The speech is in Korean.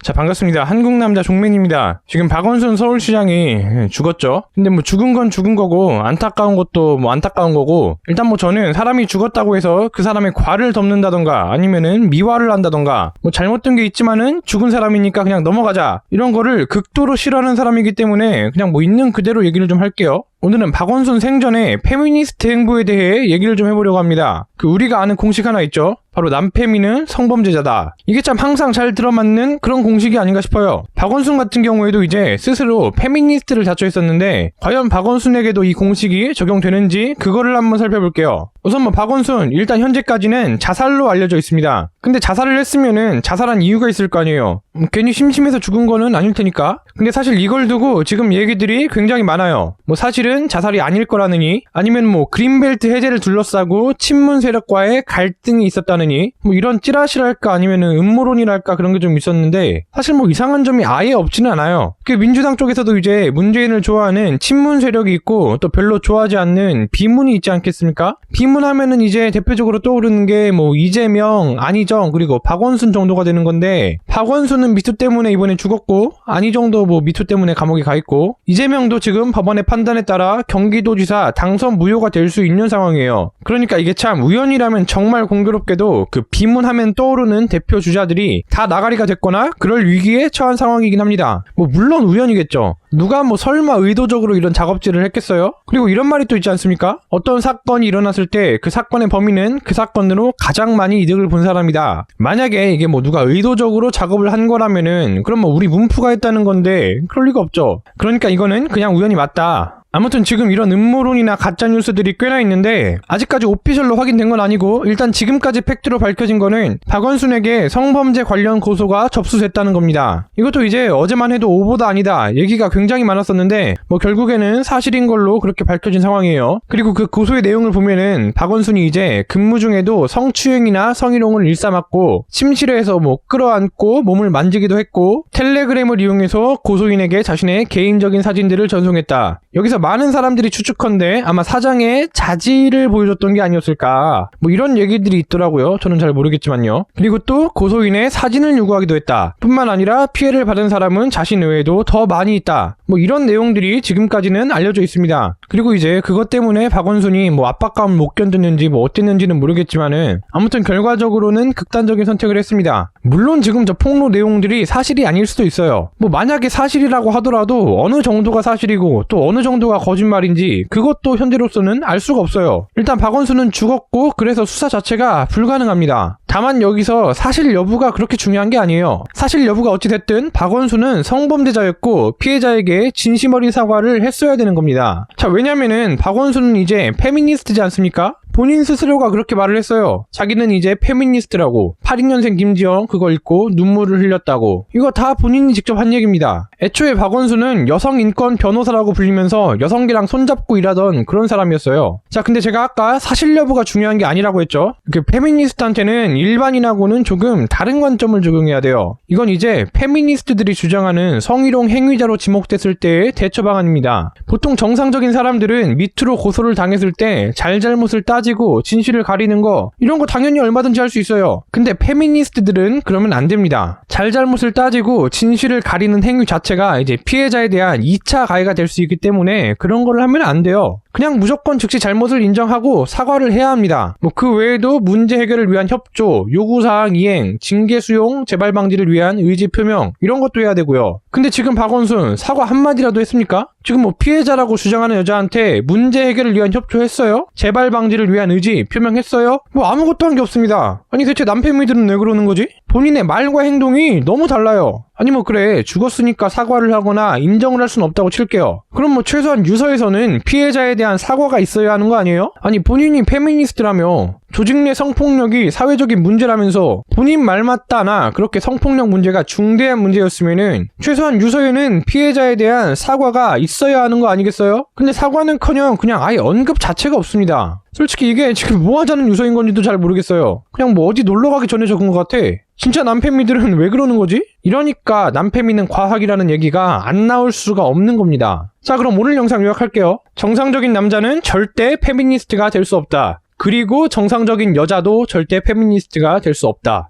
자, 반갑습니다. 한국남자 종맨입니다. 지금 박원순 서울시장이 죽었죠. 근데 뭐 죽은 건 죽은 거고 안타까운 것도 뭐 안타까운 거고, 일단 뭐 저는 사람이 죽었다고 해서 그 사람의 과를 덮는다던가 아니면은 미화를 한다던가 뭐 잘못된 게 있지만은 죽은 사람이니까 그냥 넘어가자, 이런 거를 극도로 싫어하는 사람이기 때문에 그냥 뭐 있는 그대로 얘기를 좀 할게요. 오늘은 박원순 생전에 페미니스트 행보에 대해 얘기를 좀 해보려고 합니다. 우리가 아는 공식 하나 있죠. 바로 남페미는 성범죄자다. 이게 참 항상 잘 들어맞는 그런 공식이 아닌가 싶어요. 박원순 같은 경우에도 이제 스스로 페미니스트를 자처했었는데, 과연 박원순에게도 이 공식이 적용되는지 그거를 한번 살펴볼게요. 우선 뭐 박원순 일단 현재까지는 자살로 알려져 있습니다. 근데 자살을 했으면은 자살한 이유가 있을 거 아니에요. 괜히 심심해서 죽은 거는 아닐 테니까. 근데 사실 이걸 두고 지금 얘기들이 굉장히 많아요. 뭐 사실은 자살이 아닐 거라느니, 아니면 뭐 그린벨트 해제를 둘러싸고 친문 세력과의 갈등이 있었다느니, 뭐 이런 찌라시랄까 아니면은 음모론이랄까 그런 게 좀 있었는데, 사실 뭐 이상한 점이 아예 없지는 않아요. 민주당 쪽에서도 이제 문재인을 좋아하는 친문 세력이 있고 또 별로 좋아하지 않는 비문이 있지 않겠습니까? 비문 하면은 이제 대표적으로 떠오르는 게 뭐 이재명, 안희정, 그리고 박원순 정도가 되는 건데, 박원순은 미투 때문에 이번에 죽었고, 안희정도 뭐 미투 때문에 감옥에 가 있고, 이재명도 지금 법원의 판단에 따라 경기도지사 당선 무효가 될 수 있는 상황이에요. 그러니까 이게 참 우연이라면 정말 공교롭게도 그 비문하면 떠오르는 대표 주자들이 다 나가리가 됐거나 그럴 위기에 처한 상황이긴 합니다. 뭐 물론 우연이겠죠. 누가 뭐 설마 의도적으로 이런 작업질을 했겠어요? 그리고 이런 말이 또 있지 않습니까? 어떤 사건이 일어났을 때 그 사건의 범인은 그 사건으로 가장 많이 이득을 본 사람이다. 만약에 이게 뭐 누가 의도적으로 작업을 한 거라면은 그럼 뭐 우리 문프가 했다는 건데 그럴 리가 없죠. 그러니까 이거는 그냥 우연이 맞다. 아무튼 지금 이런 음모론이나 가짜뉴스들이 꽤나 있는데, 아직까지 오피셜로 확인된 건 아니고 일단 지금까지 팩트로 밝혀진 거는 박원순에게 성범죄 관련 고소가 접수됐다는 겁니다. 이것도 이제 어제만 해도 오보다 아니다 얘기가 굉장히 많았었는데, 뭐 결국에는 사실인 걸로 그렇게 밝혀진 상황이에요. 그리고 그 고소의 내용을 보면은 박원순이 이제 근무 중에도 성추행이나 성희롱을 일삼았고, 침실에서 뭐 끌어안고 몸을 만지기도 했고, 텔레그램을 이용해서 고소인에게 자신의 개인적인 사진들을 전송했다. 여기서 많은 사람들이 추측컨대 아마 사장의 자질을 보여줬던 게 아니었을까, 뭐 이런 얘기들이 있더라고요. 저는 잘 모르겠지만요. 그리고 또 고소인의 사진을 요구하기도 했다. 뿐만 아니라 피해를 받은 사람은 자신 외에도 더 많이 있다. 뭐 이런 내용들이 지금까지는 알려져 있습니다. 그리고 이제 그것 때문에 박원순이 뭐 압박감을 못 견뎠는지 뭐 어땠는지는 모르겠지만은, 아무튼 결과적으로는 극단적인 선택을 했습니다. 물론 지금 저 폭로 내용들이 사실이 아닐 수도 있어요. 뭐 만약에 사실이라고 하더라도 어느 정도가 사실이고 또 어느 정도가 거짓말인지 그것도 현재로서는 알 수가 없어요. 일단 박원순은 죽었고, 그래서 수사 자체가 불가능합니다. 다만 여기서 사실 여부가 그렇게 중요한 게 아니에요. 사실 여부가 어찌됐든 박원순은 성범죄자였고 피해자에게 진심 어린 사과를 했어야 되는 겁니다. 자, 왜냐면은 박원순은 이제 페미니스트지 않습니까? 본인 스스로가 그렇게 말을 했어요. 자기는 이제 페미니스트라고. 82년생 김지영 그거 읽고 눈물을 흘렸다고. 이거 다 본인이 직접 한 얘기입니다. 애초에 박원순은 여성인권 변호사라고 불리면서 여성계랑 손잡고 일하던 그런 사람이었어요. 자, 근데 제가 아까 사실 여부가 중요한 게 아니라고 했죠. 페미니스트한테는 일반인하고는 조금 다른 관점을 적용해야 돼요. 이건 이제 페미니스트들이 주장하는 성희롱 행위자로 지목됐을 때의 대처 방안입니다. 보통 정상적인 사람들은 미투로 고소를 당했을 때 잘잘못을 따지고 진실을 가리는 거, 이런 거 당연히 얼마든지 할 수 있어요. 근데 페미니스트들은 그러면 안 됩니다. 잘잘못을 따지고 진실을 가리는 행위 자체가 이제 피해자에 대한 2차 가해가 될 수 있기 때문에 그런 걸 하면 안 돼요. 그냥 무조건 즉시 잘못을 인정하고 사과를 해야 합니다. 뭐 그 외에도 문제 해결을 위한 협조, 요구사항 이행, 징계 수용, 재발 방지를 위한 의지 표명, 이런 것도 해야 되고요. 근데 지금 박원순 사과 한마디라도 했습니까? 지금 뭐 피해자라고 주장하는 여자한테 문제 해결을 위한 협조했어요? 재발 방지를 위한 의지 표명했어요? 뭐 아무것도 한 게 없습니다. 아니 대체 남편미들은 왜 그러는 거지? 본인의 말과 행동이 너무 달라요. 아니 뭐 그래, 죽었으니까 사과를 하거나 인정을 할 순 없다고 칠게요. 그럼 뭐 최소한 유서에서는 피해자에 대한 사과가 있어야 하는 거 아니에요? 아니 본인이 페미니스트라며, 조직 내 성폭력이 사회적인 문제라면서 본인 말 맞다나 그렇게 성폭력 문제가 중대한 문제였으면은 최소한 유서에는 피해자에 대한 사과가 있어야 하는 거 아니겠어요? 근데 사과는커녕 그냥 아예 언급 자체가 없습니다. 솔직히 이게 지금 뭐 하자는 유서인 건지도 잘 모르겠어요. 그냥 뭐 어디 놀러 가기 전에 적은 것 같아. 진짜 남패미들은 왜 그러는 거지? 이러니까 남패미는 과학이라는 얘기가 안 나올 수가 없는 겁니다. 자, 그럼 오늘 영상 요약할게요. 정상적인 남자는 절대 페미니스트가 될 수 없다. 그리고 정상적인 여자도 절대 페미니스트가 될 수 없다.